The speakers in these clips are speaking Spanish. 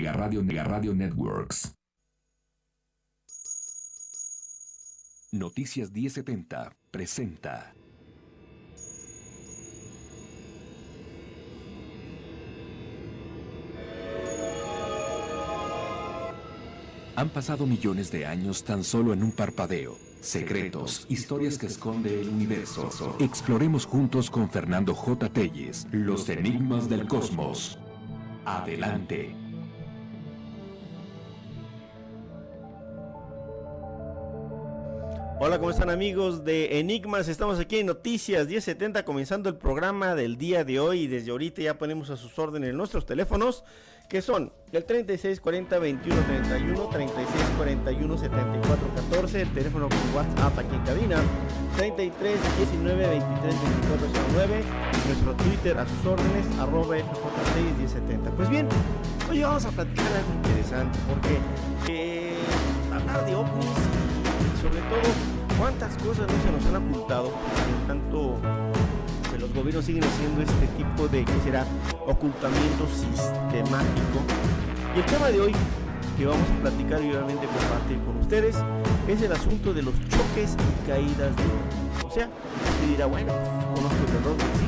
Mega Radio Networks. Noticias 1070 presenta. Han pasado millones de años tan solo en un parpadeo. Secretos, historias que esconde el universo. Exploremos juntos con Fernando J. Telles los enigmas del cosmos. Adelante. Hola, ¿cómo están amigos de Enigmas? Estamos aquí en Noticias 1070 comenzando el programa del día de hoy y desde ahorita ya ponemos a sus órdenes nuestros teléfonos que son el 3640-2131, 3641-7414, el teléfono con WhatsApp aquí en cabina, 3319-232409, nuestro Twitter a sus órdenes, @FJ61070. Pues bien, hoy vamos a platicar algo interesante porque hablar de ovnis y sobre todo cuántas cosas no se nos han ocultado, en tanto que los gobiernos siguen haciendo este tipo de, ¿qué será?, ocultamiento sistemático. Y el tema de hoy que vamos a platicar y obviamente compartir con ustedes es el asunto de los choques y caídas de ovnis. O sea, se dirá, bueno, conozco el error de sí,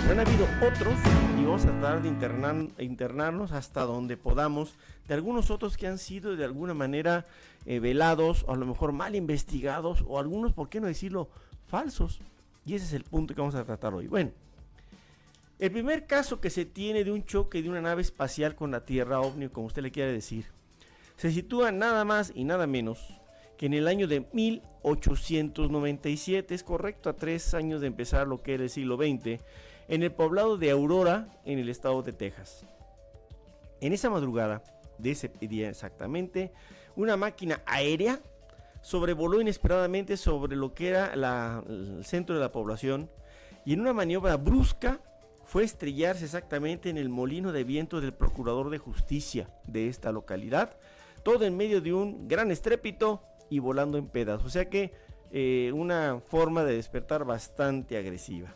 pero han habido otros y vamos a tratar de internarnos hasta donde podamos de algunos otros que han sido de alguna manera velados o a lo mejor mal investigados o algunos, por qué no decirlo, falsos. Y ese es el punto que vamos a tratar hoy. Bueno, el primer caso que se tiene de un choque de una nave espacial con la Tierra, ovni, como usted le quiere decir, se sitúa nada más y nada menos que en el año de 1897, es correcto, a 3 años de empezar lo que era el siglo XX, en el poblado de Aurora, en el estado de Texas. En esa madrugada de ese día exactamente, una máquina aérea sobrevoló inesperadamente sobre lo que era el centro de la población y en una maniobra brusca fue a estrellarse exactamente en el molino de viento del procurador de justicia de esta localidad, todo en medio de un gran estrépito y volando en pedazos. O sea que una forma de despertar bastante agresiva.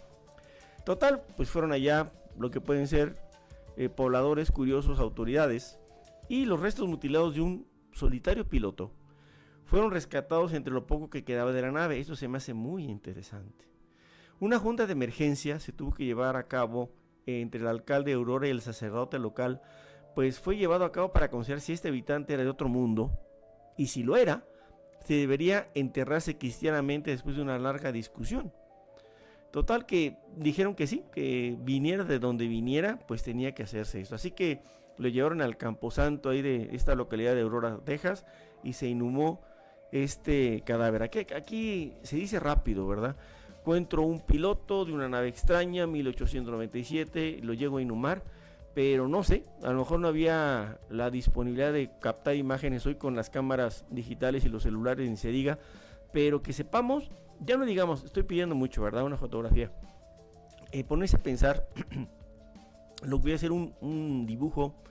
Total, pues fueron allá lo que pueden ser pobladores, curiosos, autoridades, y los restos mutilados de un solitario piloto fueron rescatados entre lo poco que quedaba de la nave. Esto se me hace muy interesante. Una junta de emergencia se tuvo que llevar a cabo entre el alcalde de Aurora y el sacerdote local, pues fue llevado a cabo para conocer si este habitante era de otro mundo, y si lo era, se debería enterrarse cristianamente después de una larga discusión. Total que dijeron que sí, que viniera de donde viniera, pues tenía que hacerse esto. Así que lo llevaron al camposanto ahí de esta localidad de Aurora, Texas, y se inhumó este cadáver. Aquí se dice rápido, ¿verdad? Encuentro un piloto de una nave extraña, 1897, lo llego a inhumar, pero no sé, a lo mejor no había la disponibilidad de captar imágenes hoy con las cámaras digitales y los celulares, ni se diga, pero que sepamos, ya no digamos, estoy pidiendo mucho, ¿verdad? Una fotografía. Ponerse a pensar, lo que voy a hacer un dibujo,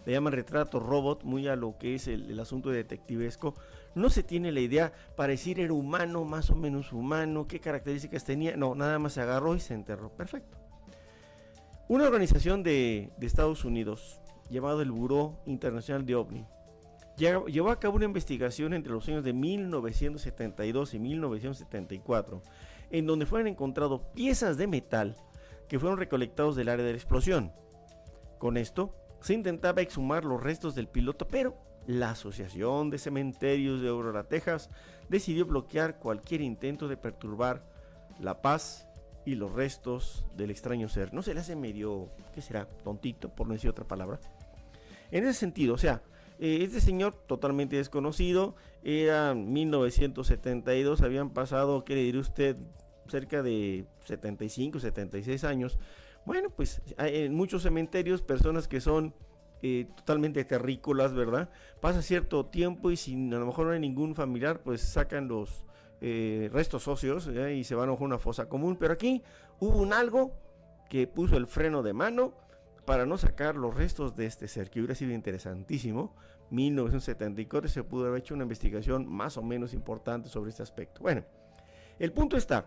le llaman retrato robot, muy a lo que es el asunto detectivesco. No se tiene la idea, para decir era humano, más o menos humano, qué características tenía, no, nada más se agarró y se enterró, perfecto. Una organización de Estados Unidos, llamado el Buró Internacional de OVNI, llevó a cabo una investigación entre los años de 1972 y 1974, en donde fueron encontradas piezas de metal que fueron recolectados del área de la explosión. Con esto se intentaba exhumar los restos del piloto, pero la Asociación de Cementerios de Aurora, Texas, decidió bloquear cualquier intento de perturbar la paz y los restos del extraño ser. ¿No se le hace medio, qué será, tontito, por no decir otra palabra? En ese sentido, o sea, este señor totalmente desconocido, era 1972, habían pasado, ¿qué le diré usted?, cerca de 75, 76 años. Bueno, pues hay en muchos cementerios personas que son totalmente terrícolas, ¿verdad? Pasa cierto tiempo y si a lo mejor no hay ningún familiar, pues sacan los restos óseos y se van a una fosa común. Pero aquí hubo un algo que puso el freno de mano para no sacar los restos de este ser, que hubiera sido interesantísimo. 1974 se pudo haber hecho una investigación más o menos importante sobre este aspecto. Bueno, el punto está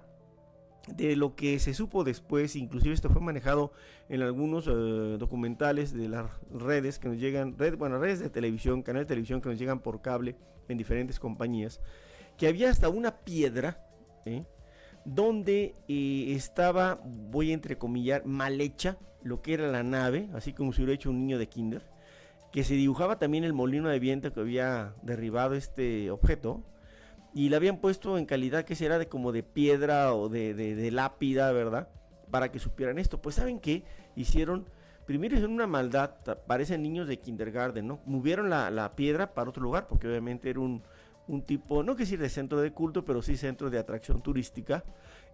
de lo que se supo después, inclusive esto fue manejado en algunos documentales de las redes que nos llegan, redes de televisión, canales de televisión que nos llegan por cable en diferentes compañías, que había hasta una piedra, donde estaba, voy a entrecomillar, mal hecha lo que era la nave, así como si hubiera hecho un niño de kinder, que se dibujaba también el molino de viento que había derribado este objeto, y la habían puesto en calidad que será de como de piedra o de lápida, ¿verdad? Para que supieran esto. Pues ¿saben qué? Hicieron, primero hicieron una maldad, parecen niños de kindergarten, ¿no? Movieron la piedra para otro lugar, porque obviamente era un tipo, no quiero decir de centro de culto, pero sí centro de atracción turística,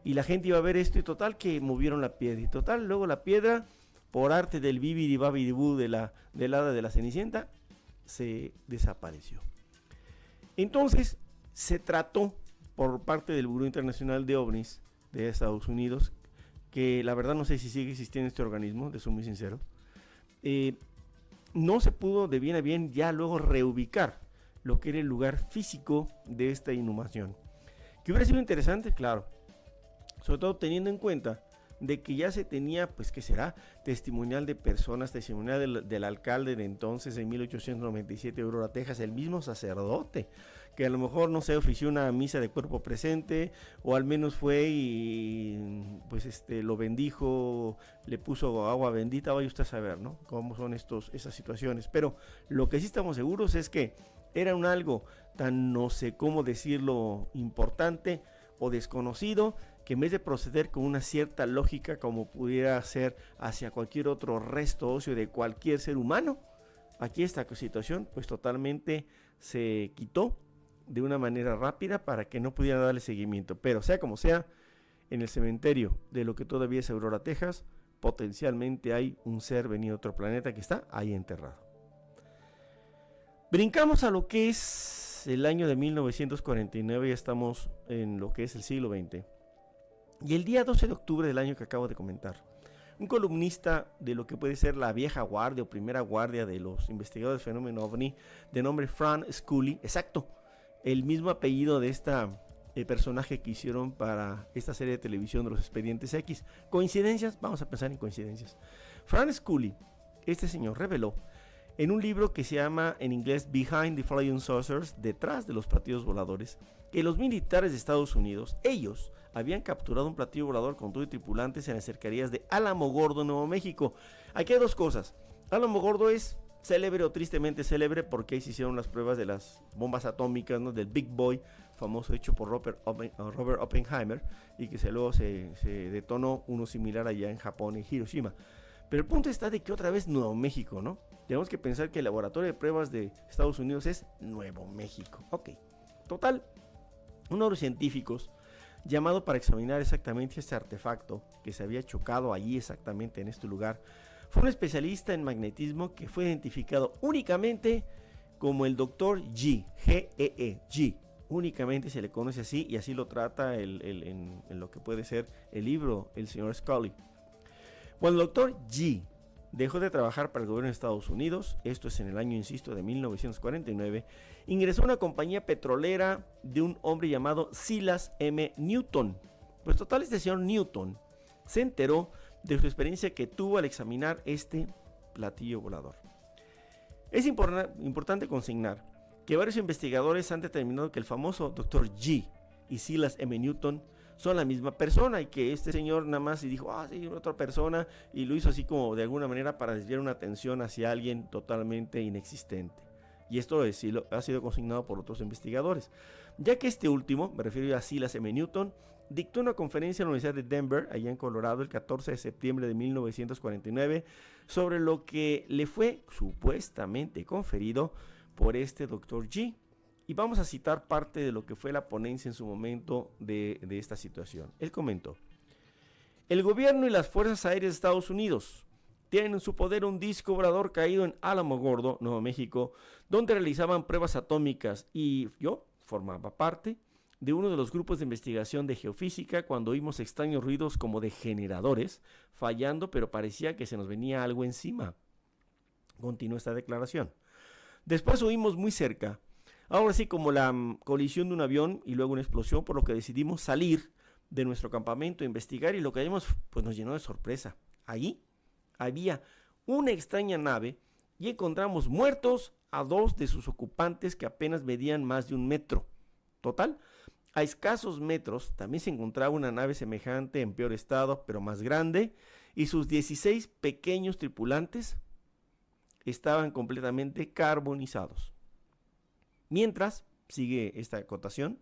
y la gente iba a ver esto, y total que movieron la piedra, y total, luego la piedra, por arte del bibidi babidi bú del hada de la Cenicienta, se desapareció. Entonces, se trató por parte del Buró Internacional de OVNIs de Estados Unidos, que la verdad no sé si sigue existiendo este organismo, de ser muy sincero, no se pudo de bien a bien ya luego reubicar lo que era el lugar físico de esta inhumación. Que hubiera sido interesante, claro, sobre todo teniendo en cuenta de que ya se tenía, pues que será, testimonial de personas, testimonial del alcalde de entonces en 1897 de Aurora, Texas, el mismo sacerdote, que a lo mejor, no sé, ofició una misa de cuerpo presente, o al menos fue y pues lo bendijo, le puso agua bendita, vaya usted a saber, ¿no? Cómo son esas situaciones. Pero lo que sí estamos seguros es que era algo tan, no sé cómo decirlo, importante o desconocido, que en vez de proceder con una cierta lógica como pudiera ser hacia cualquier otro resto óseo de cualquier ser humano, aquí esta situación pues totalmente se quitó de una manera rápida para que no pudieran darle seguimiento. Pero sea como sea, en el cementerio de lo que todavía es Aurora, Texas, potencialmente hay un ser venido de otro planeta que está ahí enterrado. Brincamos a lo que es el año de 1949, ya estamos en lo que es el siglo XX. Y el día 12 de octubre del año que acabo de comentar, un columnista de lo que puede ser la vieja guardia o primera guardia de los investigadores del fenómeno OVNI, de nombre Fran Scully, exacto, el mismo apellido de el personaje que hicieron para esta serie de televisión de los Expedientes X. ¿Coincidencias? Vamos a pensar en coincidencias. Fran Scully, este señor, reveló en un libro que se llama en inglés Behind the Flying Saucers, detrás de los platillos voladores, que los militares de Estados Unidos, ellos habían capturado un platillo volador con todo y tripulantes en las cercanías de Alamogordo, Nuevo México. Aquí hay dos cosas. Alamogordo es célebre o tristemente célebre porque ahí se hicieron las pruebas de las bombas atómicas, ¿no? Del Big Boy, famoso hecho por Robert Oppenheimer, y que luego se detonó uno similar allá en Japón, en Hiroshima. Pero el punto está de que otra vez Nuevo México, ¿no? Tenemos que pensar que el laboratorio de pruebas de Estados Unidos es Nuevo México. Ok, total, uno de los científicos llamado para examinar exactamente este artefacto que se había chocado allí exactamente en este lugar, fue un especialista en magnetismo que fue identificado únicamente como el Dr. G, G-E-E, G. Únicamente se le conoce así y así lo trata en lo que puede ser el libro, el señor Scully. Cuando el Dr. G dejó de trabajar para el gobierno de Estados Unidos, esto es en el año, insisto, de 1949, ingresó a una compañía petrolera de un hombre llamado Silas M. Newton. Pues total, este señor Newton se enteró de su experiencia que tuvo al examinar este platillo volador. Es importante consignar que varios investigadores han determinado que el famoso Dr. G y Silas M. Newton son la misma persona y que este señor nada más y dijo, sí, otra persona, y lo hizo así como de alguna manera para desviar una atención hacia alguien totalmente inexistente. Y esto ha sido consignado por otros investigadores, ya que este último, me refiero a Silas M. Newton, dictó una conferencia en la Universidad de Denver, allá en Colorado, el 14 de septiembre de 1949, sobre lo que le fue supuestamente conferido por este Dr. G. Y vamos a citar parte de lo que fue la ponencia en su momento de esta situación. Él comentó: el gobierno y las fuerzas aéreas de Estados Unidos tienen en su poder un disco volador caído en Alamogordo, Nuevo México, donde realizaban pruebas atómicas, y yo formaba parte de uno de los grupos de investigación de geofísica cuando oímos extraños ruidos como de generadores fallando, pero parecía que se nos venía algo encima. Continuó esta declaración. Después oímos muy cerca, ahora sí, como la colisión de un avión y luego una explosión, por lo que decidimos salir de nuestro campamento a investigar y lo que vimos pues nos llenó de sorpresa. Ahí había una extraña nave y encontramos muertos a 2 de sus ocupantes que apenas medían más de 1 metro. Total, a escasos metros también se encontraba una nave semejante en peor estado, pero más grande, y sus 16 pequeños tripulantes estaban completamente carbonizados. Mientras, sigue esta acotación,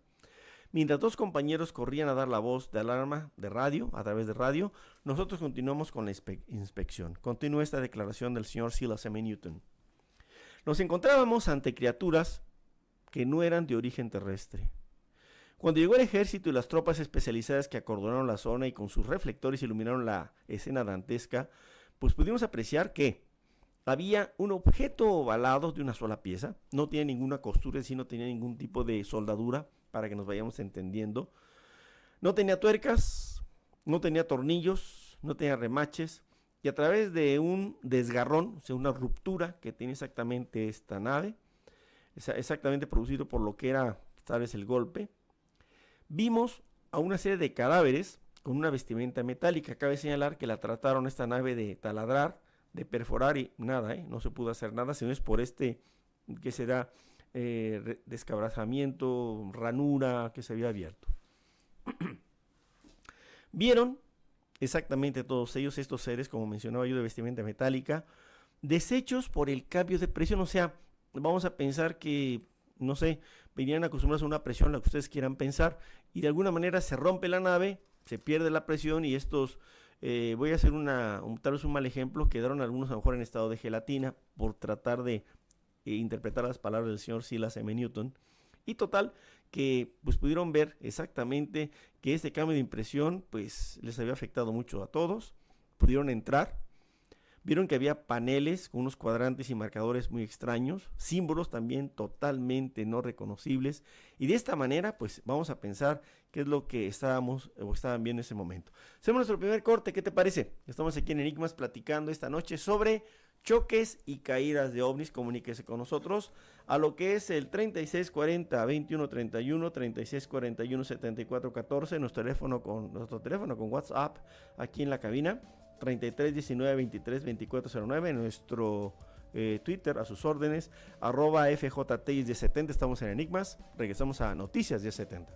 mientras 2 compañeros corrían a dar la voz de alarma de radio, a través de radio, nosotros continuamos con la inspección. Continúa esta declaración del señor Silas M. Newton. Nos encontrábamos ante criaturas que no eran de origen terrestre. Cuando llegó el ejército y las tropas especializadas que acordonaron la zona y con sus reflectores iluminaron la escena dantesca, pues pudimos apreciar que había un objeto ovalado de una sola pieza, no tiene ninguna costura, es decir, no tenía ningún tipo de soldadura, para que nos vayamos entendiendo. No tenía tuercas, no tenía tornillos, no tenía remaches, y a través de un desgarrón, o sea, una ruptura que tiene exactamente esta nave, exactamente producido por lo que era tal vez el golpe, vimos a una serie de cadáveres con una vestimenta metálica. Cabe señalar que la trataron esta nave de taladrar, de perforar y nada, no se pudo hacer nada, sino es por que será descabrazamiento, ranura que se había abierto. Vieron exactamente todos ellos, estos seres, como mencionaba yo, de vestimenta metálica, deshechos por el cambio de presión. O sea, vamos a pensar que, no sé, venían acostumbrados a una presión, la que ustedes quieran pensar, y de alguna manera se rompe la nave, se pierde la presión y estos, voy a hacer tal vez un mal ejemplo, quedaron algunos a lo mejor en estado de gelatina por tratar de interpretar las palabras del señor Silas M. Newton, y total que pues pudieron ver exactamente que este cambio de impresión pues les había afectado mucho a todos. Pudieron entrar, vieron que había paneles con unos cuadrantes y marcadores muy extraños, símbolos también totalmente no reconocibles, y de esta manera pues vamos a pensar qué es lo que estaban viendo en ese momento. Hacemos nuestro primer corte, ¿qué te parece? Estamos aquí en Enigmas platicando esta noche sobre choques y caídas de ovnis. Comuníquese con nosotros a lo que es el 3640-2131, 3641-7414, nuestro teléfono con WhatsApp aquí en la cabina, 3319-232409, nuestro Twitter a sus órdenes, @FJTX1070. Estamos en Enigmas, regresamos a Noticias 1070.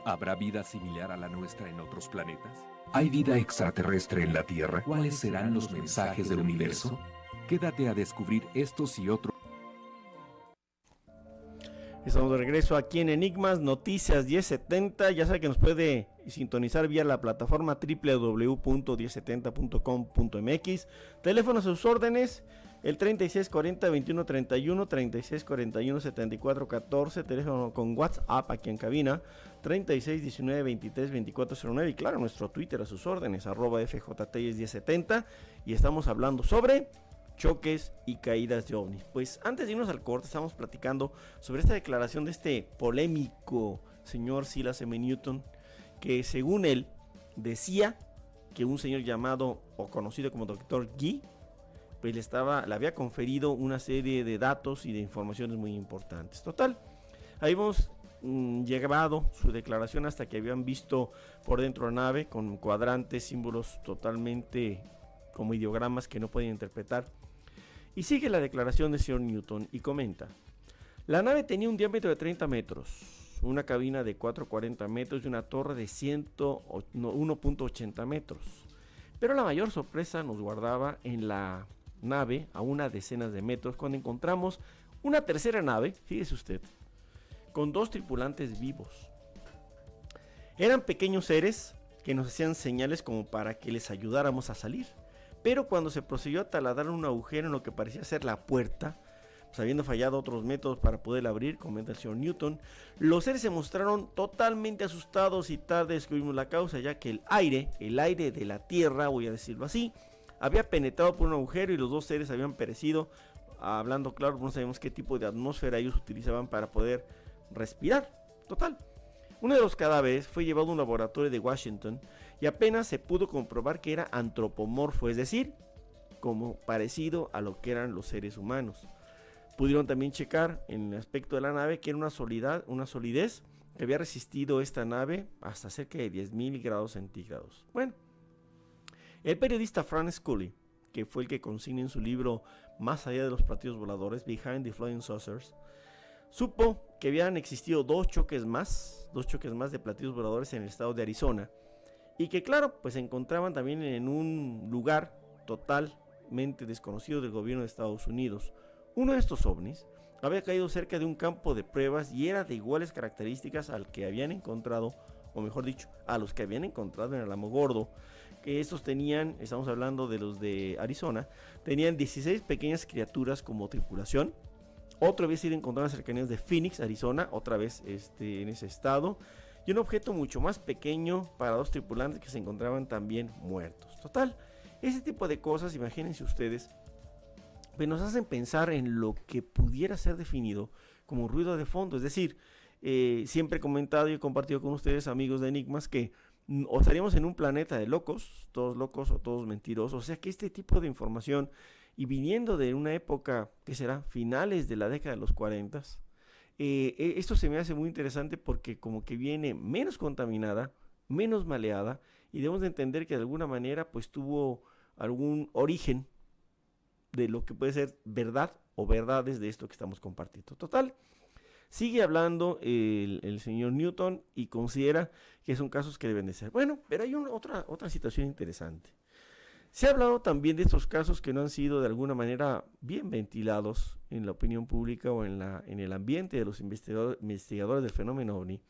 ¿Habrá vida similar a la nuestra en otros planetas? ¿Hay vida extraterrestre en la Tierra? ¿Cuáles serán los mensajes del universo? Quédate a descubrir estos y otros. Estamos de regreso aquí en Enigmas, Noticias 1070. Ya sabe que nos puede sintonizar vía la plataforma www.1070.com.mx. Teléfonos a sus órdenes, el 3640-2131, 3641-7414, teléfono con WhatsApp aquí en cabina, 3619-232409, y claro, nuestro Twitter a sus órdenes, @FJTX1070, y estamos hablando sobre choques y caídas de ovnis. Pues antes de irnos al corte, estamos platicando sobre esta declaración de este polémico señor Silas M. Newton, que según él decía que un señor llamado o conocido como Dr. Gee pues le había conferido una serie de datos y de informaciones muy importantes. Total, habíamos llevado su declaración hasta que habían visto por dentro la nave con cuadrantes, símbolos totalmente como ideogramas que no podían interpretar. Y sigue la declaración del señor Newton y comenta: la nave tenía un diámetro de 30 metros, una cabina de 440 metros y una torre de 1.80 metros. Pero la mayor sorpresa nos guardaba en la nave a unas decenas de metros, cuando encontramos una tercera nave, fíjese usted, con 2 tripulantes vivos. Eran pequeños seres que nos hacían señales como para que les ayudáramos a salir. Pero cuando se procedió a taladrar un agujero en lo que parecía ser la puerta, pues habiendo fallado otros métodos para poder abrir, comenta el señor Newton, los seres se mostraron totalmente asustados y tarde descubrimos la causa, ya que el aire de la Tierra, voy a decirlo así, había penetrado por un agujero y los 2 seres habían perecido. Hablando claro, no sabemos qué tipo de atmósfera ellos utilizaban para poder respirar. Total, uno de los cadáveres fue llevado a un laboratorio de Washington y apenas se pudo comprobar que era antropomorfo, es decir, como parecido a lo que eran los seres humanos. Pudieron también checar en el aspecto de la nave que era una solidez que había resistido esta nave hasta cerca de 10.000 grados centígrados. Bueno, el periodista Frank Scully, que fue el que consigna en su libro Más allá de los platillos voladores, Behind the Flying Saucers, supo que habían existido dos choques más de platillos voladores en el estado de Arizona, y que claro, pues se encontraban también en un lugar totalmente desconocido del gobierno de Estados Unidos. Uno de estos ovnis había caído cerca de un campo de pruebas y era de iguales características al que habían encontrado, o mejor dicho, a los que habían encontrado en el Alamogordo, que estos tenían, estamos hablando de los de Arizona, tenían 16 pequeñas criaturas como tripulación. Otro había sido encontrado en las cercanías de Phoenix, Arizona, otra vez en ese estado, y un objeto mucho más pequeño para dos tripulantes que se encontraban también muertos. Total, ese tipo de cosas, imagínense ustedes, pues nos hacen pensar en lo que pudiera ser definido como ruido de fondo. Es decir, siempre he comentado y he compartido con ustedes, amigos de Enigmas, que o estaríamos en un planeta de locos o todos mentirosos. O sea que este tipo de información, y viniendo de una época que será finales de la década de los 40, esto se me hace muy interesante porque como que viene menos contaminada, menos maleada, y debemos de entender que de alguna manera pues tuvo algún origen de lo que puede ser verdad o verdades de esto que estamos compartiendo. Total, sigue hablando el señor Newton y considera que son casos que deben de ser. Bueno, pero hay otra situación interesante. Se ha hablado también de estos casos que no han sido de alguna manera bien ventilados en la opinión pública o en el ambiente de los investigadores del fenómeno ovni,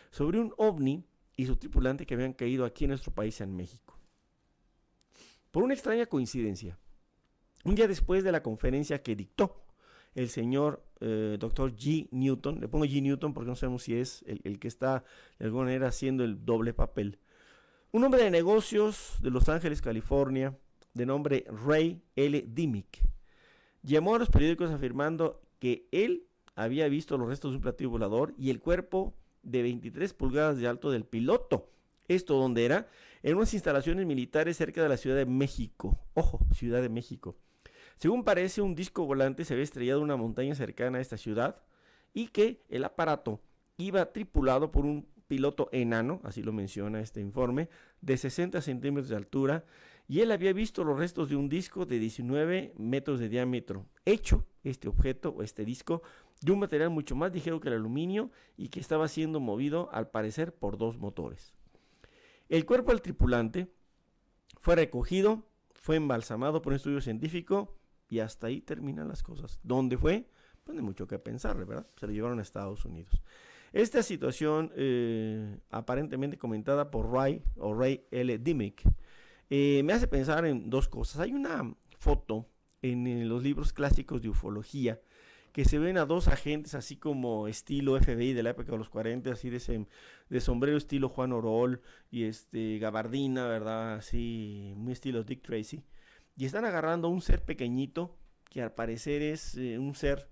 sobre un ovni y su tripulante que habían caído aquí en nuestro país, en México. Por una extraña coincidencia, un día después de la conferencia que dictó el señor Dr. G. Newton, le pongo G. Newton porque no sabemos si es el que está de alguna manera haciendo el doble papel, un hombre de negocios de Los Ángeles, California, de nombre Ray L. Dimick, llamó a los periódicos afirmando que él había visto los restos de un platillo volador y el cuerpo de 23 pulgadas de alto del piloto. ¿Esto dónde era? En unas instalaciones militares cerca de la Ciudad de México. Ojo, Ciudad de México. Según parece, un disco volante se había estrellado en una montaña cercana a esta ciudad y que el aparato iba tripulado por un piloto enano, así lo menciona este informe, de 60 centímetros de altura, y él había visto los restos de un disco de 19 metros de diámetro, hecho este objeto o este disco de un material mucho más ligero que el aluminio y que estaba siendo movido al parecer por dos motores. El cuerpo del tripulante fue recogido, fue embalsamado por un estudio científico y hasta ahí terminan las cosas. ¿Dónde fue? Pues no hay mucho que pensar, ¿verdad? Se lo llevaron a Estados Unidos. Esta situación, aparentemente comentada por Ray L. Dimick, me hace pensar en dos cosas. Hay una foto en los libros clásicos de ufología que se ven a dos agentes así como estilo FBI de la época de los 40, así de sombrero estilo Juan Orol y gabardina, ¿verdad? Así, muy estilo Dick Tracy. Y están agarrando a un ser pequeñito que al parecer es un ser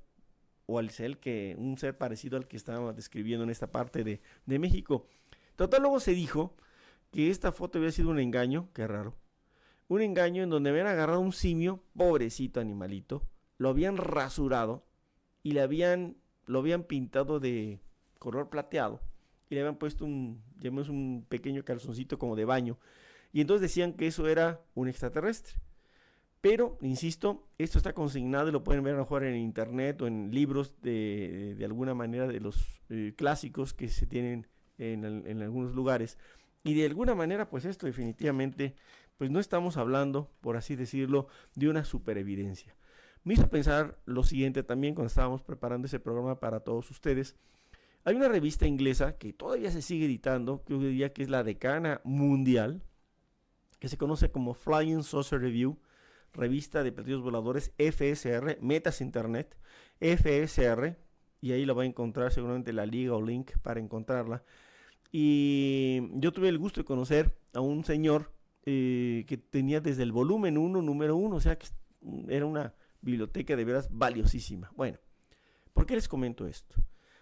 parecido al que estaba describiendo en esta parte de México. Total, luego se dijo que esta foto había sido un engaño, qué raro, un engaño en donde habían agarrado un simio, pobrecito animalito, lo habían rasurado y lo habían pintado de color plateado y le habían puesto un pequeño calzoncito como de baño, y entonces decían que eso era un extraterrestre. Pero, insisto, esto está consignado y lo pueden ver a lo mejor en internet o en libros de alguna manera de los clásicos que se tienen en algunos lugares. Y de alguna manera, pues esto definitivamente, pues no estamos hablando, por así decirlo, de una superevidencia. Me hizo pensar lo siguiente también cuando estábamos preparando ese programa para todos ustedes. Hay una revista inglesa que todavía se sigue editando, que yo diría que es la decana mundial, que se conoce como Flying Saucer Review, revista de platillos voladores, FSR, metas internet, FSR, y ahí lo va a encontrar seguramente la liga o link para encontrarla. Y yo tuve el gusto de conocer a un señor que tenía desde el volumen 1, número 1, o sea que era una biblioteca de veras valiosísima. Bueno, ¿por qué les comento esto?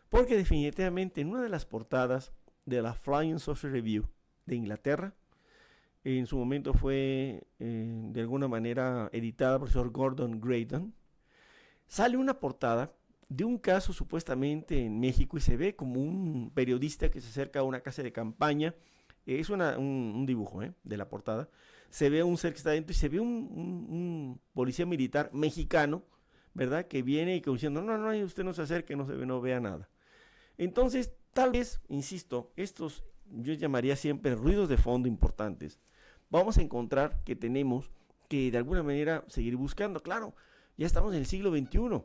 Porque definitivamente en una de las portadas de la Flying Saucer Review de Inglaterra, en su momento fue de alguna manera editada por el profesor Gordon Grayton, sale una portada de un caso supuestamente en México y se ve como un periodista que se acerca a una casa de campaña. Es un dibujo de la portada. Se ve un ser que está dentro y se ve un policía militar mexicano, ¿verdad? Que viene y que diciendo, no, usted no se acerque, no vea nada. Entonces, tal vez, insisto, estos yo llamaría siempre ruidos de fondo importantes. Vamos a encontrar que tenemos que de alguna manera seguir buscando. Claro, ya estamos en el siglo XXI.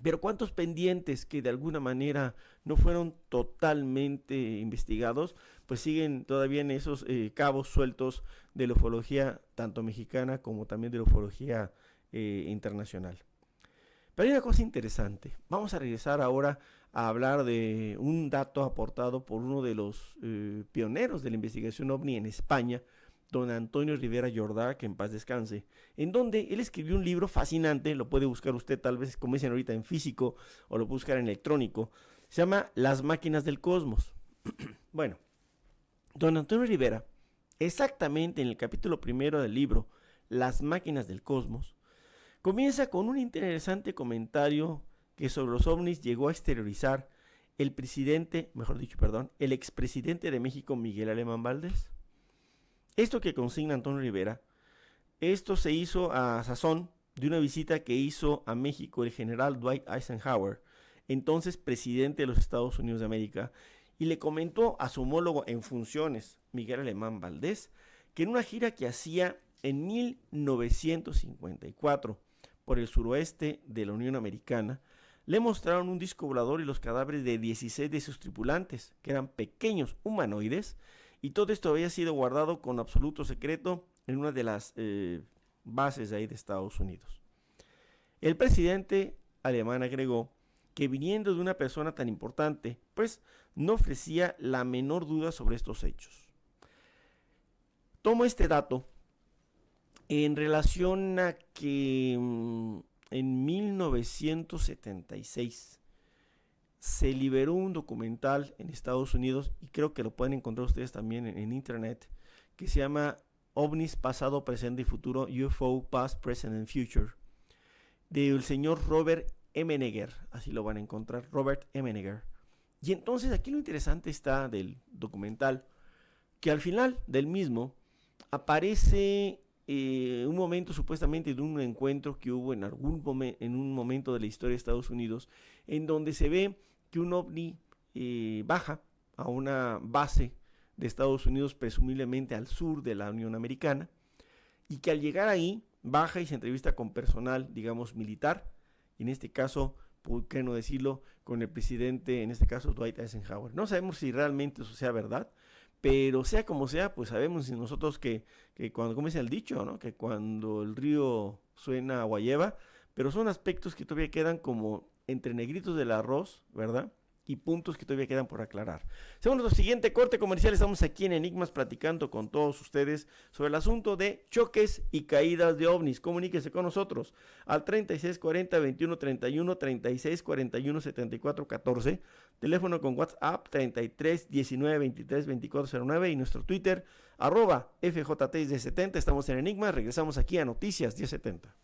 Pero ¿cuántos pendientes que de alguna manera no fueron totalmente investigados, pues siguen todavía en esos cabos sueltos de la ufología, tanto mexicana como también de la ufología internacional? Pero hay una cosa interesante. Vamos a regresar ahora a hablar de un dato aportado por uno de los pioneros de la investigación OVNI en España, don Antonio Rivera Jordá, que en paz descanse, en donde él escribió un libro fascinante, lo puede buscar usted tal vez, como dicen ahorita, en físico, o lo puede buscar en electrónico, se llama Las máquinas del cosmos. Bueno, don Antonio Rivera, exactamente en el capítulo primero del libro, Las máquinas del cosmos, comienza con un interesante comentario que sobre los ovnis llegó a exteriorizar el expresidente de México, Miguel Alemán Valdés. Esto que consigna Antonio Rivera, esto se hizo a sazón de una visita que hizo a México el general Dwight Eisenhower, entonces presidente de los Estados Unidos de América, y le comentó a su homólogo en funciones, Miguel Alemán Valdés, que en una gira que hacía en 1954 por el suroeste de la Unión Americana, le mostraron un disco volador y los cadáveres de 16 de sus tripulantes, que eran pequeños humanoides, y todo esto había sido guardado con absoluto secreto en una de las bases de ahí de Estados Unidos. El presidente alemán agregó que viniendo de una persona tan importante, pues no ofrecía la menor duda sobre estos hechos. Tomo este dato en relación a que en 1976 se liberó un documental en Estados Unidos, y creo que lo pueden encontrar ustedes también en internet, que se llama OVNIs Pasado, Presente y Futuro, UFO Past, Present and Future, del señor Robert Emenegger, así lo van a encontrar, Robert Emenegger. Y entonces aquí lo interesante está del documental, que al final del mismo aparece un momento supuestamente de un encuentro que hubo en un momento de la historia de Estados Unidos, en donde se ve que un ovni baja a una base de Estados Unidos, presumiblemente al sur de la Unión Americana, y que al llegar ahí baja y se entrevista con personal, digamos, militar, y en este caso, ¿por qué no decirlo?, con el presidente, en este caso Dwight Eisenhower. No sabemos si realmente eso sea verdad, pero sea como sea, pues sabemos nosotros que cuando, como dice el dicho, ¿no?, que cuando el río suena agua lleva, pero son aspectos que todavía quedan como entre negritos del arroz, ¿verdad?, y puntos que todavía quedan por aclarar. Según nuestro siguiente corte comercial, estamos aquí en Enigmas platicando con todos ustedes sobre el asunto de choques y caídas de ovnis. Comuníquese con nosotros al 3640-2131, 3641-7414, teléfono con WhatsApp 3319-232409 y nuestro Twitter, @FJT1070. Estamos en Enigmas, regresamos aquí a Noticias 1070.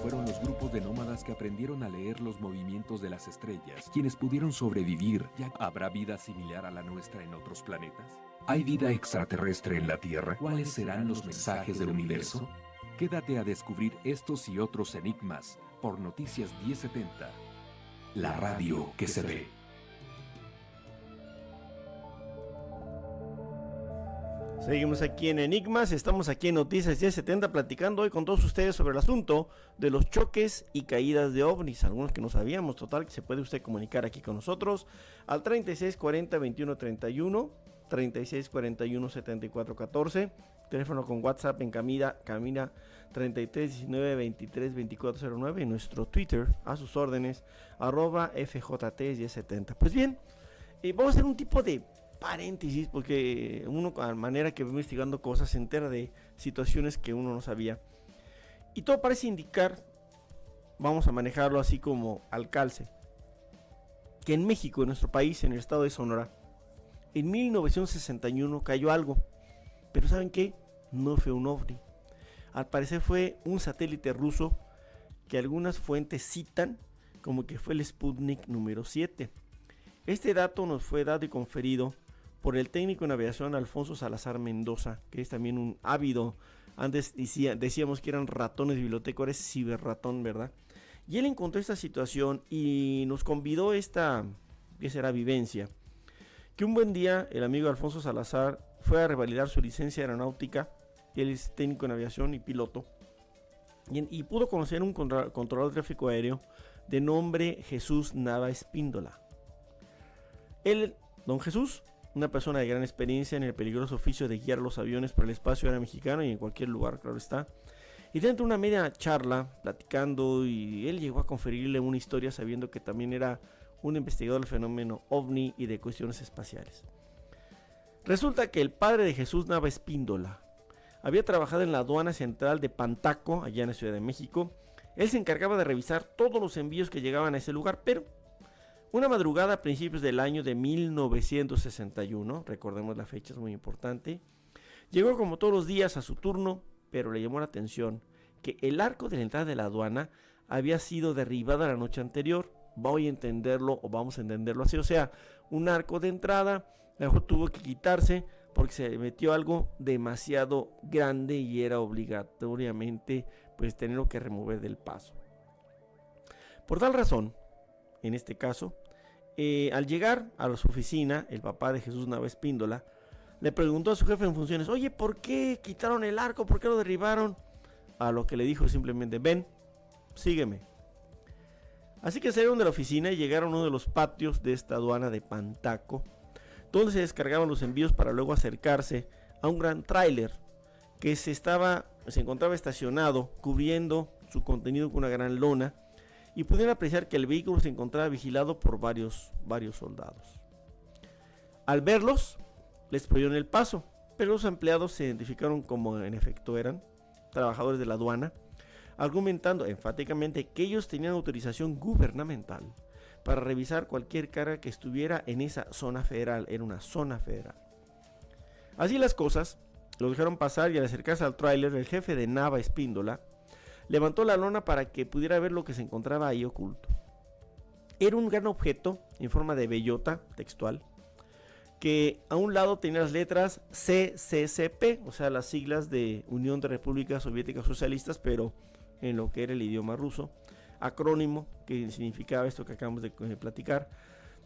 Fueron los grupos de nómadas que aprendieron a leer los movimientos de las estrellas, quienes pudieron sobrevivir. ¿Habrá vida similar a la nuestra en otros planetas? ¿Hay vida extraterrestre en la Tierra? ¿Cuáles serán los mensajes del universo? Quédate a descubrir estos y otros enigmas por Noticias 1070, la radio que se ve. Seguimos aquí en Enigmas, estamos aquí en Noticias 1070 platicando hoy con todos ustedes sobre el asunto de los choques y caídas de ovnis, algunos que no sabíamos. Total, que se puede usted comunicar aquí con nosotros al 3640-2131, 3641-7414, teléfono con WhatsApp en Camina 3319-232409 y nuestro Twitter a sus órdenes, @FJT1070. Pues bien, vamos a hacer un tipo de paréntesis, porque uno a manera que va investigando cosas se entera de situaciones que uno no sabía, y todo parece indicar, vamos a manejarlo así como al calce, que en México, en nuestro país, en el estado de Sonora, en 1961 cayó algo. Pero ¿saben qué? No fue un ovni. Al parecer fue un satélite ruso que algunas fuentes citan como que fue el Sputnik número 7. Este dato nos fue dado y conferido por el técnico en aviación Alfonso Salazar Mendoza, que es también un ávido, antes decíamos que eran ratones bibliotecarios, ciberratón, ¿verdad? Y él encontró esta situación y nos convidó esta, ¿qué será? Vivencia. Que un buen día el amigo Alfonso Salazar fue a revalidar su licencia aeronáutica, él es técnico en aviación y piloto, y pudo conocer un controlador de tráfico aéreo de nombre Jesús Nava Espíndola. Él, don Jesús, una persona de gran experiencia en el peligroso oficio de guiar los aviones por el espacio aéreo mexicano y en cualquier lugar, claro está. Y dentro de una media charla, platicando, y él llegó a conferirle una historia sabiendo que también era un investigador del fenómeno ovni y de cuestiones espaciales. Resulta que el padre de Jesús Nava Espíndola había trabajado en la aduana central de Pantaco, allá en la Ciudad de México. Él se encargaba de revisar todos los envíos que llegaban a ese lugar, pero una madrugada a principios del año de 1961, recordemos la fecha, es muy importante, llegó como todos los días a su turno, pero le llamó la atención que el arco de la entrada de la aduana había sido derribado la noche anterior. Voy a entenderlo, o vamos a entenderlo así, o sea, un arco de entrada, mejor tuvo que quitarse porque se metió algo demasiado grande y era obligatoriamente pues tenerlo que remover del paso. Por tal razón, en este caso, al llegar a su oficina, el papá de Jesús Nava Espíndola le preguntó a su jefe en funciones: oye, ¿por qué quitaron el arco? ¿Por qué lo derribaron? A lo que le dijo simplemente: ven, sígueme. Así que salieron de la oficina y llegaron a uno de los patios de esta aduana de Pantaco, donde se descargaban los envíos para luego acercarse a un gran tráiler que se encontraba estacionado, cubriendo su contenido con una gran lona, y pudieron apreciar que el vehículo se encontraba vigilado por varios soldados. Al verlos, les prohibieron el paso, pero los empleados se identificaron como en efecto eran trabajadores de la aduana, argumentando enfáticamente que ellos tenían autorización gubernamental para revisar cualquier carga que estuviera en esa zona federal. Era una zona federal. Así las cosas, lo dejaron pasar, y al acercarse al tráiler, el jefe de Nava Espíndola levantó la lona para que pudiera ver lo que se encontraba ahí oculto. Era un gran objeto en forma de bellota textual, que a un lado tenía las letras CCCP, o sea, las siglas de Unión de Repúblicas Soviéticas Socialistas, pero en lo que era el idioma ruso, acrónimo que significaba esto que acabamos de platicar.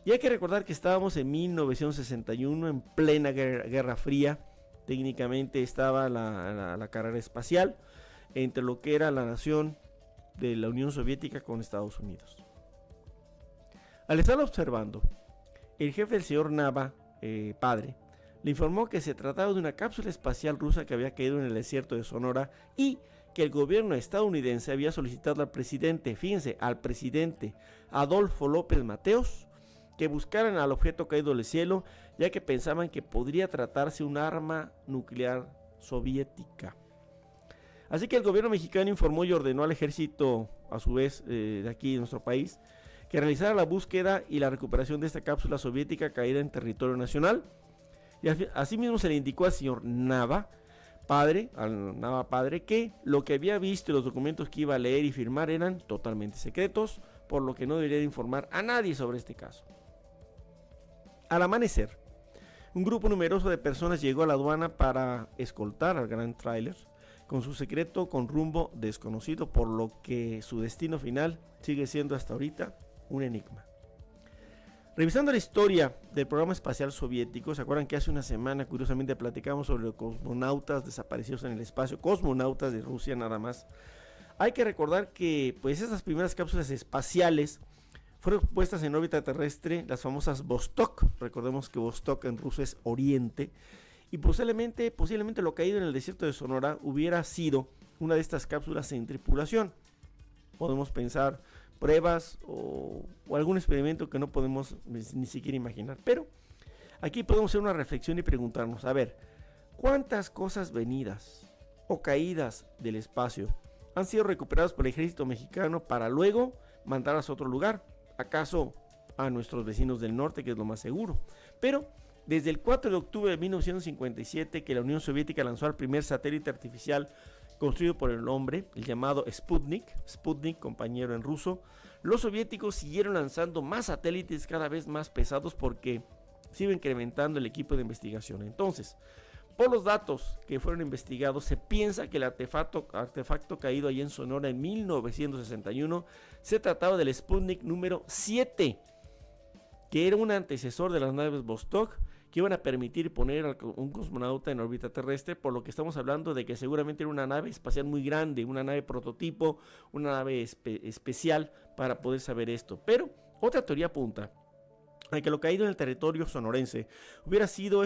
Y hay que recordar que estábamos en 1961, en plena Guerra Fría. Técnicamente estaba la carrera espacial entre lo que era la nación de la Unión Soviética con Estados Unidos. Al estar observando, el jefe del señor Nava, padre, le informó que se trataba de una cápsula espacial rusa que había caído en el desierto de Sonora y que el gobierno estadounidense había solicitado al presidente, fíjense, al presidente Adolfo López Mateos, que buscaran al objeto caído del cielo, ya que pensaban que podría tratarse de un arma nuclear soviética. Así que el gobierno mexicano informó y ordenó al ejército, a su vez, de aquí de nuestro país, que realizara la búsqueda y la recuperación de esta cápsula soviética caída en territorio nacional. Y asimismo se le indicó al señor Nava padre, que lo que había visto y los documentos que iba a leer y firmar eran totalmente secretos, por lo que no debería de informar a nadie sobre este caso. Al amanecer, un grupo numeroso de personas llegó a la aduana para escoltar al gran tráiler con su secreto con rumbo desconocido, por lo que su destino final sigue siendo hasta ahorita un enigma. Revisando la historia del programa espacial soviético, ¿se acuerdan que hace una semana curiosamente platicamos sobre los cosmonautas desaparecidos en el espacio? Cosmonautas de Rusia nada más. Hay que recordar que pues esas primeras cápsulas espaciales fueron puestas en órbita terrestre, las famosas Vostok. Recordemos que Vostok en ruso es Oriente. Y posiblemente lo caído en el desierto de Sonora hubiera sido una de estas cápsulas en tripulación. Podemos pensar pruebas o algún experimento que no podemos ni siquiera imaginar. Pero aquí podemos hacer una reflexión y preguntarnos, a ver, ¿cuántas cosas venidas o caídas del espacio han sido recuperadas por el ejército mexicano para luego mandarlas a otro lugar? ¿Acaso a nuestros vecinos del norte, que es lo más seguro? Pero Desde el 4 de octubre de 1957, que la Unión Soviética lanzó el primer satélite artificial construido por el hombre, el llamado Sputnik, compañero en ruso, los soviéticos siguieron lanzando más satélites cada vez más pesados porque se iba incrementando el equipo de investigación. Entonces, por los datos que fueron investigados, se piensa que el artefacto caído allí en Sonora en 1961 se trataba del Sputnik número 7, que era un antecesor de las naves Vostok, que iban a permitir poner a un cosmonauta en órbita terrestre, por lo que estamos hablando de que seguramente era una nave espacial muy grande, una nave prototipo, una nave especial para poder saber esto. Pero otra teoría apunta a que lo caído en el territorio sonorense hubiera sido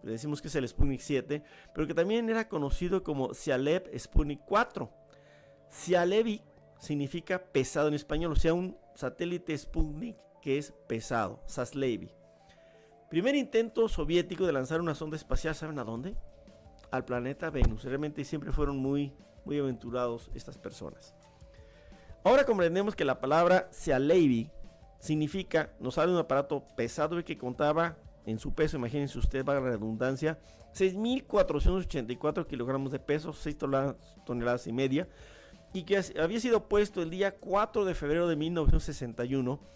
decimos que es el Sputnik 7, pero que también era conocido como Tsialev Sputnik 4. Tsialev significa pesado en español, o sea, un satélite Sputnik que es pesado, Saslevi. Primer intento soviético de lanzar una sonda espacial, ¿saben a dónde? Al planeta Venus. Realmente siempre fueron muy aventurados estas personas. Ahora comprendemos que la palabra Tsialev significa, nos habla de un aparato pesado y que contaba en su peso, imagínense usted, va a la redundancia, 6.484 kilogramos de peso, 6 toneladas y media, y que había sido puesto el día 4 de febrero de 1961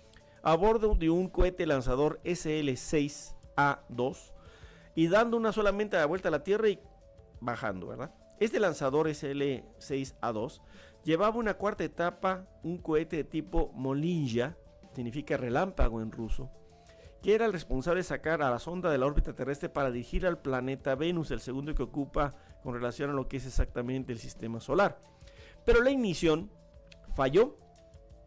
a bordo de un cohete lanzador SL-6A2 y dando una solamente la vuelta a la Tierra y bajando, ¿verdad? Este lanzador SL-6A2 llevaba una cuarta etapa, un cohete de tipo Molinja, significa relámpago en ruso, que era el responsable de sacar a la sonda de la órbita terrestre para dirigir al planeta Venus, el segundo que ocupa con relación a lo que es exactamente el sistema solar. Pero la ignición falló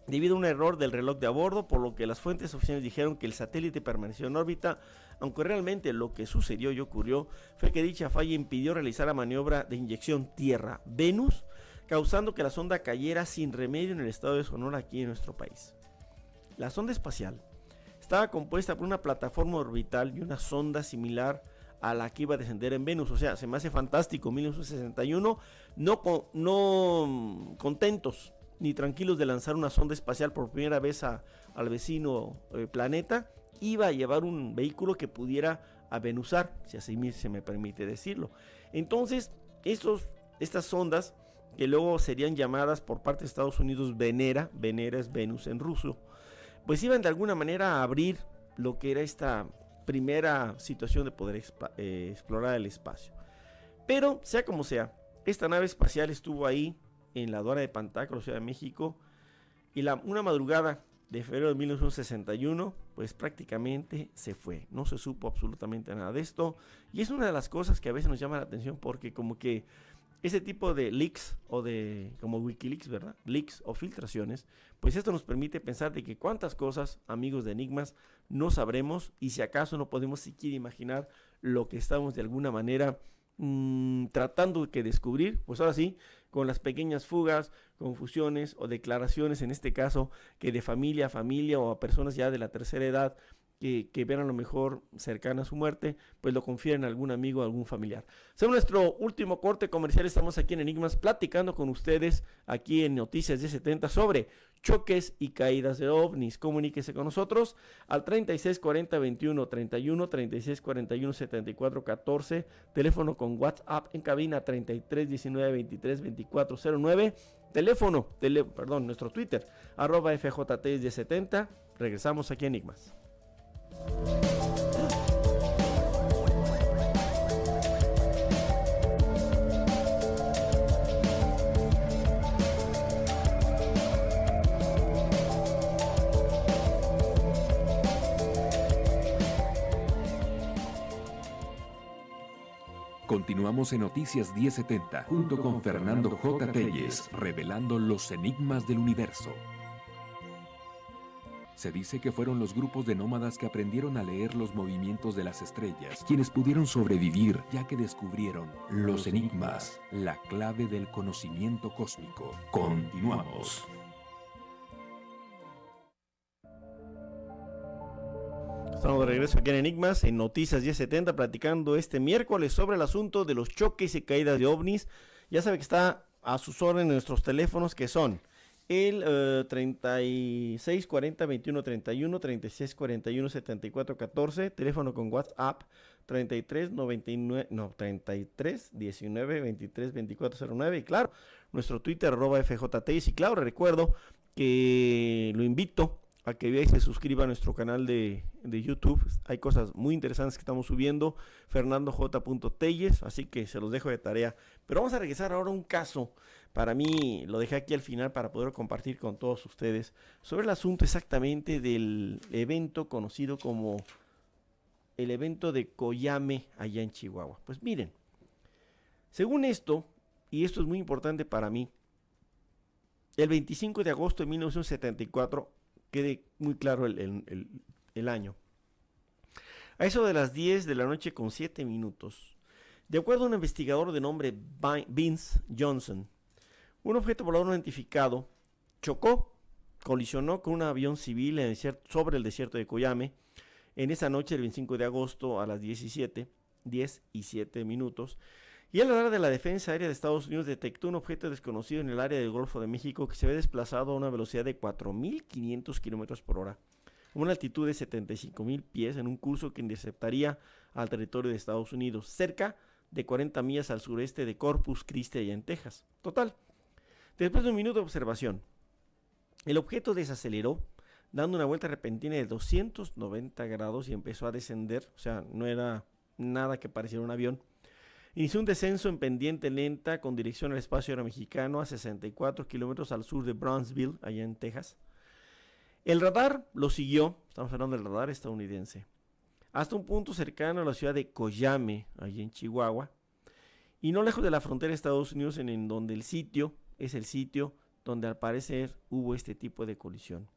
debido a un error del reloj de a bordo, por lo que las fuentes oficiales dijeron que el satélite permaneció en órbita, aunque realmente lo que sucedió y ocurrió fue que dicha falla impidió realizar la maniobra de inyección Tierra-Venus, causando que la sonda cayera sin remedio en el estado de Sonora, aquí en nuestro país. La sonda espacial estaba compuesta por una plataforma orbital y una sonda similar a la que iba a descender en Venus. O sea, se me hace fantástico. 1961, no contentos ni tranquilos de lanzar una sonda espacial por primera vez al vecino planeta, iba a llevar un vehículo que pudiera avenusar, si así se me permite decirlo. Entonces, estas sondas, que luego serían llamadas por parte de Estados Unidos Venera es Venus en ruso, pues iban de alguna manera a abrir lo que era esta primera situación de poder explorar el espacio. Pero, sea como sea, esta nave espacial estuvo ahí en la aduana de Pantaco, Ciudad de México, y una madrugada de febrero de 1961, pues prácticamente se fue. No se supo absolutamente nada de esto, y es una de las cosas que a veces nos llama la atención, porque como que ese tipo de leaks, o de como Wikileaks, ¿verdad? Leaks o filtraciones, pues esto nos permite pensar de que cuántas cosas, amigos de Enigmas, no sabremos, y si acaso no podemos siquiera imaginar lo que estamos de alguna manera tratando de descubrir, pues ahora sí, con las pequeñas fugas, confusiones o declaraciones, en este caso, que de familia a familia o a personas ya de la tercera edad, que ven a lo mejor cercana a su muerte, pues lo confieren a algún amigo o algún familiar. Según nuestro último corte comercial, estamos aquí en Enigmas platicando con ustedes aquí en Noticias 1070 sobre choques y caídas de ovnis. Comuníquese con nosotros al 3640-2131, 3641-7414, teléfono con WhatsApp en cabina 3319-232409, nuestro Twitter, @FJT1070. Regresamos aquí a Enigmas. Continuamos en Noticias 1070 junto con Fernando J. Telles, revelando los enigmas del universo. Se dice que fueron los grupos de nómadas que aprendieron a leer los movimientos de las estrellas, quienes pudieron sobrevivir ya que descubrieron los enigmas, la clave del conocimiento cósmico. Continuamos. Estamos de regreso aquí en Enigmas, en Noticias 1070, platicando este miércoles sobre el asunto de los choques y caídas de ovnis. Ya sabe que está a sus órdenes nuestros teléfonos, que son el 36 40 21 31, 36 41 74 14, teléfono con WhatsApp 33 99, no, 33 19 23 24 09, y claro, nuestro Twitter @FJTeyes, y claro, recuerdo que lo invito a que veáis y se suscriba a nuestro canal de YouTube. Hay cosas muy interesantes que estamos subiendo, Fernando J. Teyes, así que se los dejo de tarea. Pero vamos a regresar ahora a un caso, para mí lo dejé aquí al final para poder compartir con todos ustedes, sobre el asunto exactamente del evento conocido como el evento de Coyame allá en Chihuahua. Pues miren, según esto, y esto es muy importante para mí, el 25 de agosto de 1974, quede muy claro el año, a eso de las 10 de la noche con 7 minutos, de acuerdo a un investigador de nombre Vince Johnson, un objeto volador no identificado colisionó con un avión civil sobre el desierto de Coyame en esa noche del 25 de agosto a las 10 y 7 minutos, y el radar de la Defensa Aérea de Estados Unidos detectó un objeto desconocido en el área del Golfo de México que se había desplazado a una velocidad de 4.500 kilómetros por hora, a una altitud de 75.000 pies, en un curso que interceptaría al territorio de Estados Unidos, cerca de 40 millas al sureste de Corpus Christi, allá en Texas. Total, después de un minuto de observación, el objeto desaceleró, dando una vuelta repentina de 290 grados y empezó a descender, o sea, no era nada que pareciera un avión. Inició un descenso en pendiente lenta con dirección al espacio aéreo mexicano a 64 kilómetros al sur de Brownsville, allá en Texas. El radar lo siguió, estamos hablando del radar estadounidense, hasta un punto cercano a la ciudad de Coyame, allá en Chihuahua, y no lejos de la frontera de Estados Unidos, en donde el sitio es el sitio donde al parecer hubo este tipo de colisión.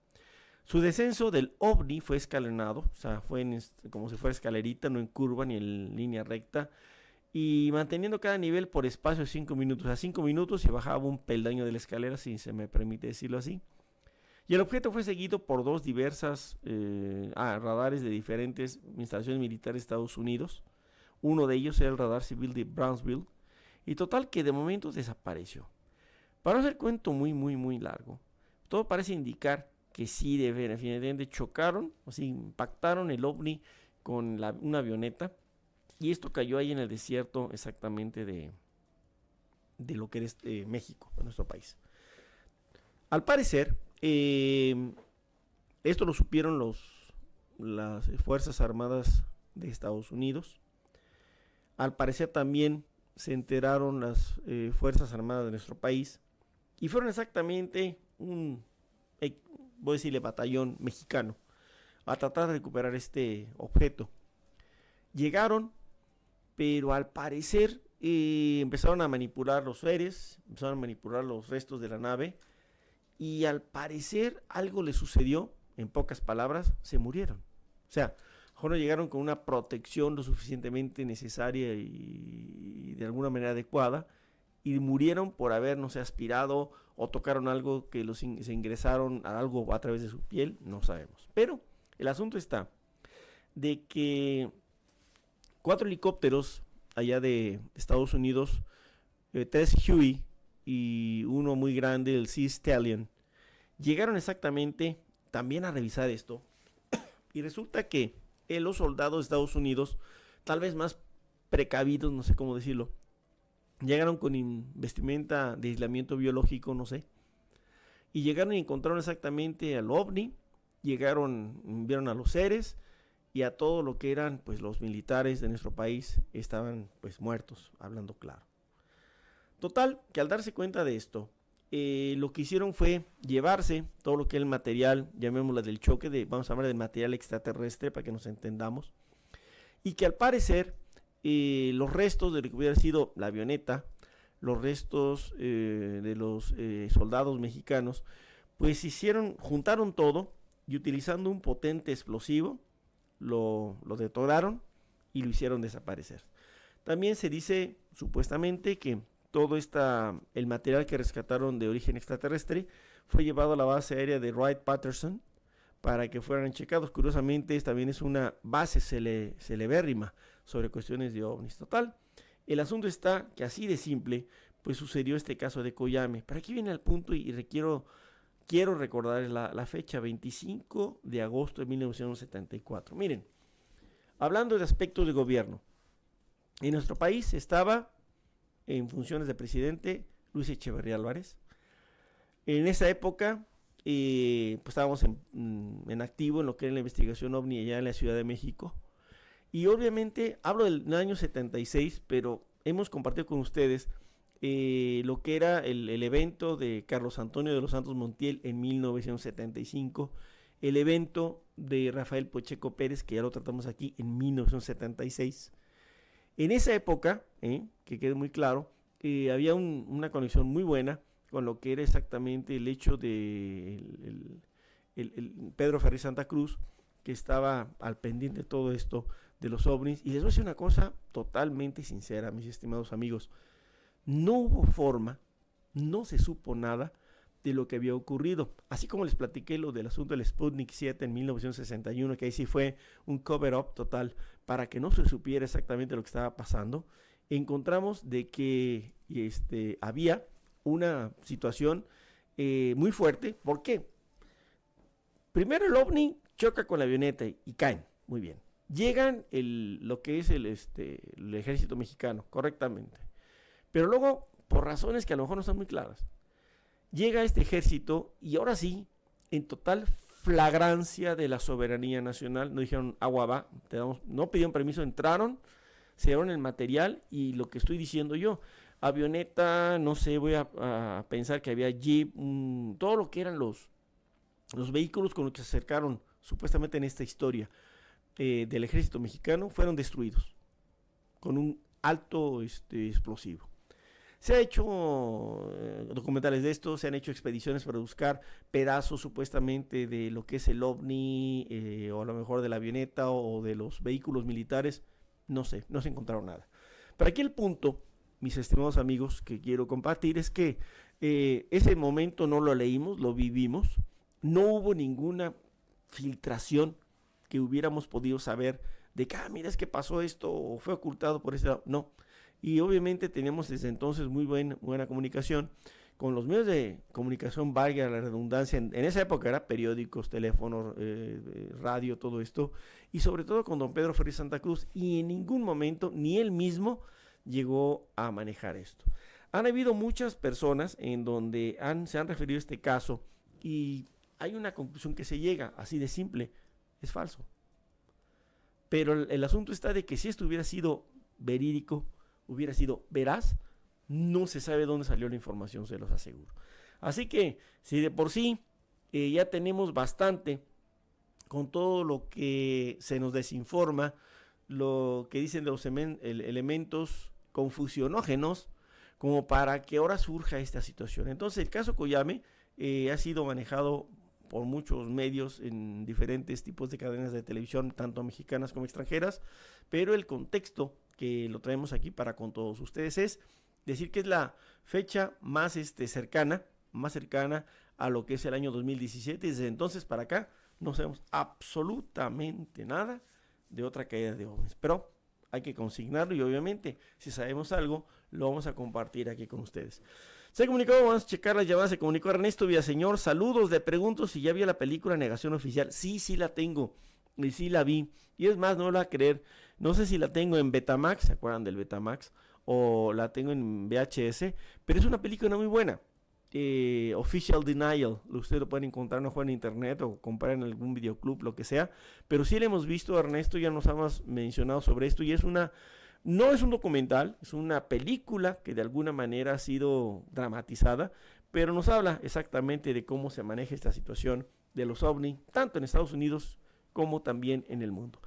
Su descenso del ovni fue escalonado, o sea, fue como si fuera escalerita, no en curva ni en línea recta, y manteniendo cada nivel por espacio de 5 minutos. A 5 minutos se bajaba un peldaño de la escalera, si se me permite decirlo así. Y el objeto fue seguido por dos diversas radares de diferentes instalaciones militares de Estados Unidos. Uno de ellos era el radar civil de Brownsville. Y total que de momento desapareció. Para no hacer cuento muy largo, todo parece indicar que sí, definitivamente chocaron, o sea, impactaron el ovni con una avioneta. Y esto cayó ahí en el desierto exactamente de lo que es México, nuestro país. Al parecer, esto lo supieron las Fuerzas Armadas de Estados Unidos. Al parecer también se enteraron las Fuerzas Armadas de nuestro país. Y fueron exactamente voy a decirle, batallón mexicano a tratar de recuperar este objeto. Llegaron, pero al parecer empezaron a manipular los seres, empezaron a manipular los restos de la nave, y al parecer algo les sucedió, en pocas palabras, se murieron. O sea, no llegaron con una protección lo suficientemente necesaria y de alguna manera adecuada, y murieron por haber, no sé, aspirado o tocaron algo que se ingresaron a algo a través de su piel, no sabemos. Pero el asunto está de que 4 helicópteros allá de Estados Unidos, 3 Huey y uno muy grande, el Sea Stallion, llegaron exactamente también a revisar esto. Y resulta que los soldados de Estados Unidos, tal vez más precavidos, no sé cómo decirlo, llegaron con vestimenta de aislamiento biológico, no sé, y llegaron y encontraron exactamente al ovni, vieron a los seres y a todo lo que eran pues los militares de nuestro país estaban pues muertos, hablando claro. Total, que al darse cuenta de esto, lo que hicieron fue llevarse todo lo que es el material, llamémoslo del choque, vamos a hablar del material extraterrestre para que nos entendamos, y que al parecer los restos de lo que hubiera sido la avioneta, los restos de los soldados mexicanos, pues juntaron todo y utilizando un potente explosivo, lo detonaron y lo hicieron desaparecer. También se dice supuestamente que todo el material que rescataron de origen extraterrestre fue llevado a la base aérea de Wright-Patterson para que fueran checados. Curiosamente, también es una base celebérrima sobre cuestiones de ovnis. Total, el asunto está que así de simple, pues sucedió este caso de Coyame. Pero aquí viene el punto y requiero quiero recordar la fecha, 25 de agosto de 1974. Miren, hablando de aspectos de gobierno, en nuestro país estaba en funciones de presidente Luis Echeverría Álvarez. En esa época pues estábamos en activo en lo que era la investigación OVNI allá en la Ciudad de México. Y obviamente hablo del año 76, pero hemos compartido con ustedes lo que era el evento de Carlos Antonio de los Santos Montiel en 1975, el evento de Rafael Pocheco Pérez, que ya lo tratamos aquí, en 1976. En esa época, que quede muy claro, había una conexión muy buena con lo que era exactamente el hecho de el Pedro Ferri Santa Cruz, que estaba al pendiente de todo esto de los ovnis. Y les voy a decir una cosa totalmente sincera, mis estimados amigos. No hubo forma, no se supo nada de lo que había ocurrido. Así como les platiqué lo del asunto del Sputnik 7 en 1961, que ahí sí fue un cover-up total para que no se supiera exactamente lo que estaba pasando, encontramos de que había una situación muy fuerte. ¿Por qué? Primero el ovni choca con la avioneta y caen, muy bien. Llegan lo que es el ejército mexicano, correctamente. Pero luego, por razones que a lo mejor no están muy claras, llega este ejército y ahora sí, en total flagrancia de la soberanía nacional, no dijeron agua va, no pidieron permiso, entraron, se dieron el material y lo que estoy diciendo yo, avioneta, no sé, voy a pensar que había jeep, todo lo que eran los vehículos con los que se acercaron supuestamente en esta historia del ejército mexicano fueron destruidos con un alto explosivo. Se ha hecho documentales de esto, se han hecho expediciones para buscar pedazos supuestamente de lo que es el ovni, o a lo mejor de la avioneta o de los vehículos militares. No sé, no se encontraron nada. Pero aquí el punto, mis estimados amigos, que quiero compartir es que ese momento no lo leímos, lo vivimos. No hubo ninguna filtración que hubiéramos podido saber de que, mira, es que pasó esto o fue ocultado por ese lado. No. Y obviamente teníamos desde entonces muy buena comunicación con los medios de comunicación, valga la redundancia. En esa época era periódicos, teléfonos, radio, todo esto. Y sobre todo con don Pedro Ferri Santa Cruz. Y en ningún momento, ni él mismo, llegó a manejar esto. Han habido muchas personas en donde se han referido a este caso y hay una conclusión que se llega, así de simple, es falso. Pero el asunto está de que si esto hubiera sido verídico, hubiera sido veraz, no se sabe dónde salió la información, se los aseguro. Así que si de por sí ya tenemos bastante con todo lo que se nos desinforma, lo que dicen de los elementos confusionógenos, como para que ahora surja esta situación. Entonces el caso Koyame ha sido manejado por muchos medios en diferentes tipos de cadenas de televisión, tanto mexicanas como extranjeras, pero el contexto que lo traemos aquí para con todos ustedes es decir que es la fecha más cercana a lo que es el año 2017. Desde entonces para acá no sabemos absolutamente nada de otra caída de ovnis, pero hay que consignarlo y obviamente si sabemos algo lo vamos a compartir aquí con ustedes. Se comunicó, vamos a checar las llamadas. Se comunicó Ernesto Villaseñor, saludos, le pregunto si ya vio la película Negación Oficial. Sí la tengo y sí la vi, y es más, no lo va a creer, no sé si la tengo en Betamax, ¿se acuerdan del Betamax? O la tengo en VHS, pero es una película muy buena. Official Denial, usted lo pueden encontrar no en internet o comprar en algún videoclub, lo que sea, pero sí la hemos visto. Ernesto ya nos ha mencionado sobre esto y no es un documental, es una película que de alguna manera ha sido dramatizada, pero nos habla exactamente de cómo se maneja esta situación de los ovni, tanto en Estados Unidos como también en el mundo.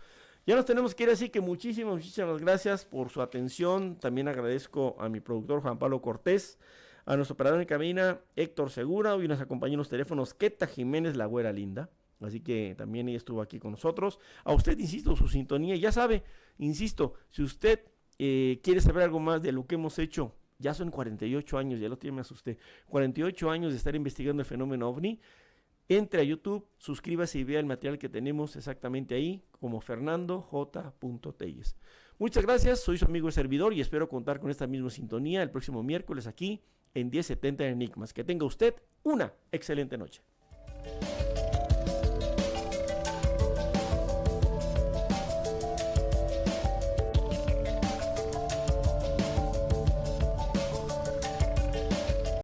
Ya nos tenemos que ir, así que muchísimas gracias por su atención. También agradezco a mi productor Juan Pablo Cortés, a nuestro operador en cabina Héctor Segura. Hoy nos acompañó en los teléfonos Queta Jiménez, la güera linda, así que también ella estuvo aquí con nosotros. A usted, insisto, su sintonía, ya sabe, insisto, si usted quiere saber algo más de lo que hemos hecho, ya son 48 años, ya lo tiene, me asusté, 48 años de estar investigando el fenómeno OVNI. Entre a YouTube, suscríbase y vea el material que tenemos exactamente ahí, como Fernando J. Telles. Muchas gracias, soy su amigo y servidor y espero contar con esta misma sintonía el próximo miércoles aquí en 1070 Enigmas. Que tenga usted una excelente noche.